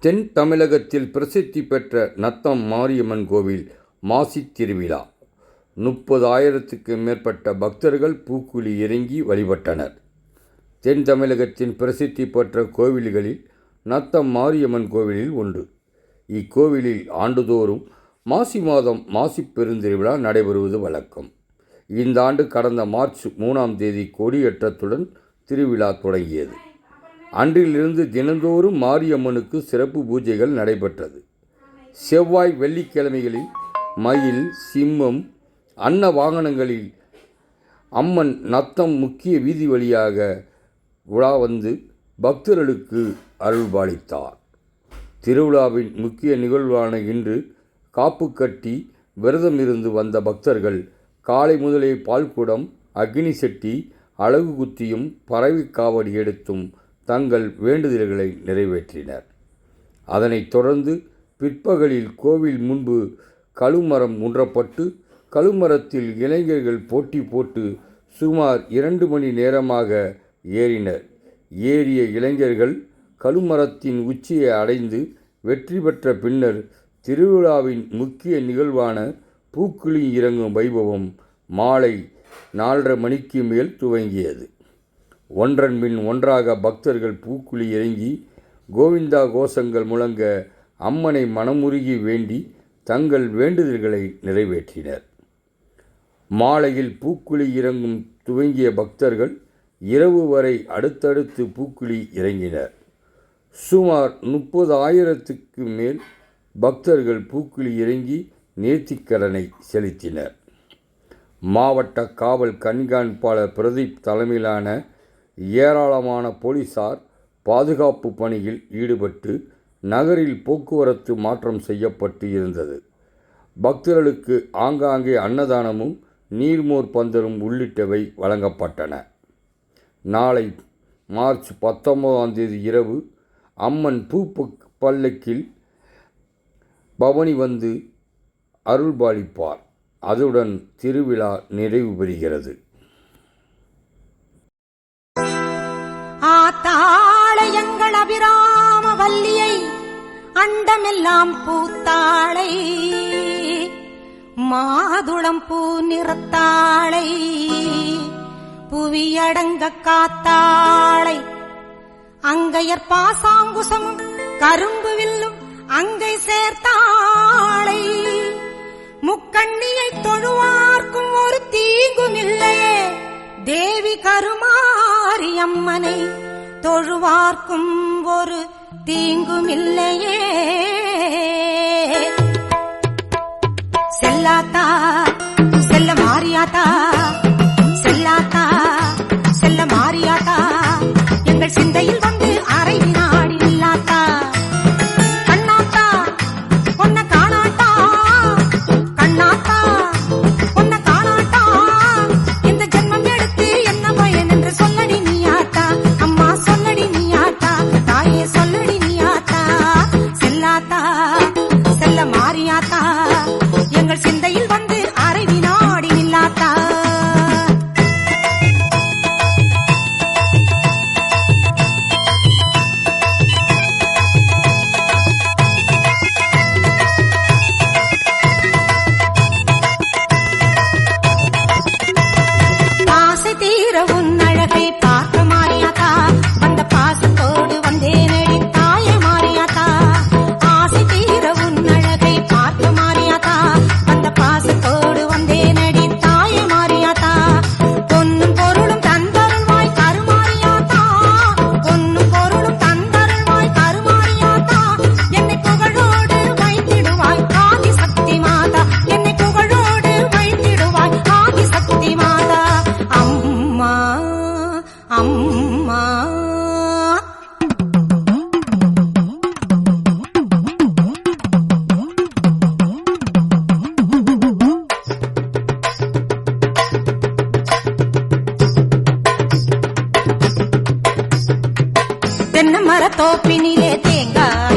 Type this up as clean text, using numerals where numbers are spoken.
தென் தமிழகத்தில் பிரசித்தி பெற்ற நத்தம் மாரியம்மன் கோவில் மாசித் திருவிழா. 30,000க்கு மேற்பட்ட பக்தர்கள் பூக்குழி இறங்கி வழிபட்டனர். தென் தமிழகத்தின் பிரசித்தி பெற்ற கோவில்களில் நத்தம் மாரியம்மன் கோவிலில் ஒன்று. இக்கோவிலில் ஆண்டுதோறும் மாசி மாதம் மாசிப் பெருந்திருவிழா நடைபெறுவது வழக்கம். இந்த ஆண்டு கடந்த மார்ச் 3ஆம் தேதி கொடியேற்றத்துடன் திருவிழா தொடங்கியது. அன்றிலிருந்து தினந்தோறும் மாரியம்மனுக்கு சிறப்பு பூஜைகள் நடைபெற்றது. செவ்வாய் வெள்ளிக்கிழமைகளில் மயில், சிம்மம், அன்ன வாகனங்களில் அம்மன் நத்தம் முக்கிய வீதி வழியாக உலா வந்து பக்தர்களுக்கு அருள்பாலித்தார். திருவிழாவின் முக்கிய நிகழ்வான இன்று காப்பு கட்டி விரதம் இருந்து வந்த பக்தர்கள் காலை முதலே பால்குடம், அக்னி செட்டி, அலகு குத்தியும் பறவை காவடி எடுத்தும் தங்கள் வேண்டுதல்களை நிறைவேற்றினர். அதனைத் தொடர்ந்து பிற்பகலில் கோவில் முன்பு கழுமரம் ஊன்றப்பட்டு கழுமரத்தில் இளைஞர்கள் போட்டி போட்டு சுமார் 2 மணி நேரமாக ஏறினர். ஏறிய இளைஞர்கள் கழுமரத்தின் உச்சியை அடைந்து வெற்றி பெற்ற பின்னர் திருவிழாவின் முக்கிய நிகழ்வான பூக்குழி இறங்கும் வைபவம் மாலை 4:30 மணிக்கு மேல் துவங்கியது. ஒன்றன் பின் ஒன்றாக பக்தர்கள் பூக்குழி இறங்கி கோவிந்தா கோஷங்கள் முழங்க அம்மனை மனமுருகி வேண்டி தங்கள் வேண்டுதல்களை நிறைவேற்றினர். மாலையில் பூக்குழி இறங்கும் துவங்கிய பக்தர்கள் இரவு வரை அடுத்தடுத்து பூக்குழி இறங்கினர். சுமார் 30,000க்கு மேல் பக்தர்கள் பூக்குழி இறங்கி நேர்த்திக்கடனை செலுத்தினர். மாவட்ட காவல் கண்காணிப்பாளர் பிரதீப் தலைமையிலான ஏராளமான போலீசார் பாதுகாப்பு பணியில் ஈடுபட்டு நகரில் போக்குவரத்து மாற்றம் செய்யப்பட்டு இருந்தது. பக்தர்களுக்கு ஆங்காங்கே அன்னதானமும் நீர்மோர் பந்தலும் உள்ளிட்டவை வழங்கப்பட்டன. நாளை மார்ச் 19ஆம் தேதி இரவு அம்மன் பூ பல்லக்கில் பவனி வந்து அருள்பாலிப்பார். அதுடன் திருவிழா நிறைவு பெறுகிறது. ஆத்தாளையங்கள் அபிராம வல்லியை அண்டமெல்லாம் பூத்தாளை மாதுளம் பூ நிறத்தாளை புவியடங்க காத்தாளை அங்கையர் பாசாங்குசமும் கரும்பு வில்லும் அங்கை சேர்த்தாளை முக்கண்ணியை தொழுவார்க்கும் ஒரு தீங்கும் இல்லையே தேவி கருமாரியம்மனை தொழுவார்க்கும் ஒரு தீங்கும் இல்லையே. செல்லாத்தா செல்ல மாரியாத்தா, செல்லாத்தா செல்ல மாரியாத்தா, எங்கள் சிந்தையில் வந்து அரை வினாடி நில்லாத்தா. கண்ணாத்தா பொன்ன காணாட்டா, கண்ணாத்தா பொன்ன காணாட்டா, இந்த ஜென்மம் எடுத்து என்ன பயன் என்று சொல்லடி நீயாத்தா. அம்மா சொல்லடி நீயாத்தா, தாயே சொல்லடி நீயாத்தா. செல்லாத்தா செல்ல மாரியாத்தா, எங்கள் சிந்தையில் வந்து அரை வினாடி நில்லாத்தா. ஆசை தீர உன் அழகை பார்க்க மாரியாத்தா, வந்த பாசத்தோடு வந்தேனடி தாய மாரியாத்தா. ஆசை தீர உன் அழகை பார்க்க மாரியாத்தா, வந்த பாசத்தோடு வந்தேனடி தாய மாரியாத்தா. பொன்னும் பொருளும் தந்தருள்வாய் கருமாரியாத்தா, பொன்னும் பொருளும் தந்தருள்வாய் கருமாரியாத்தா. என்னை புகழோடு வைத்திடுவாய் ஆதி சக்தி மாதா, என்னை புகழோடு வைத்திடுவாய் ஆதி சக்தி மாதா. அம்மா அம்மா தென்னை மரத்தோப்பினிலே தேங்காய்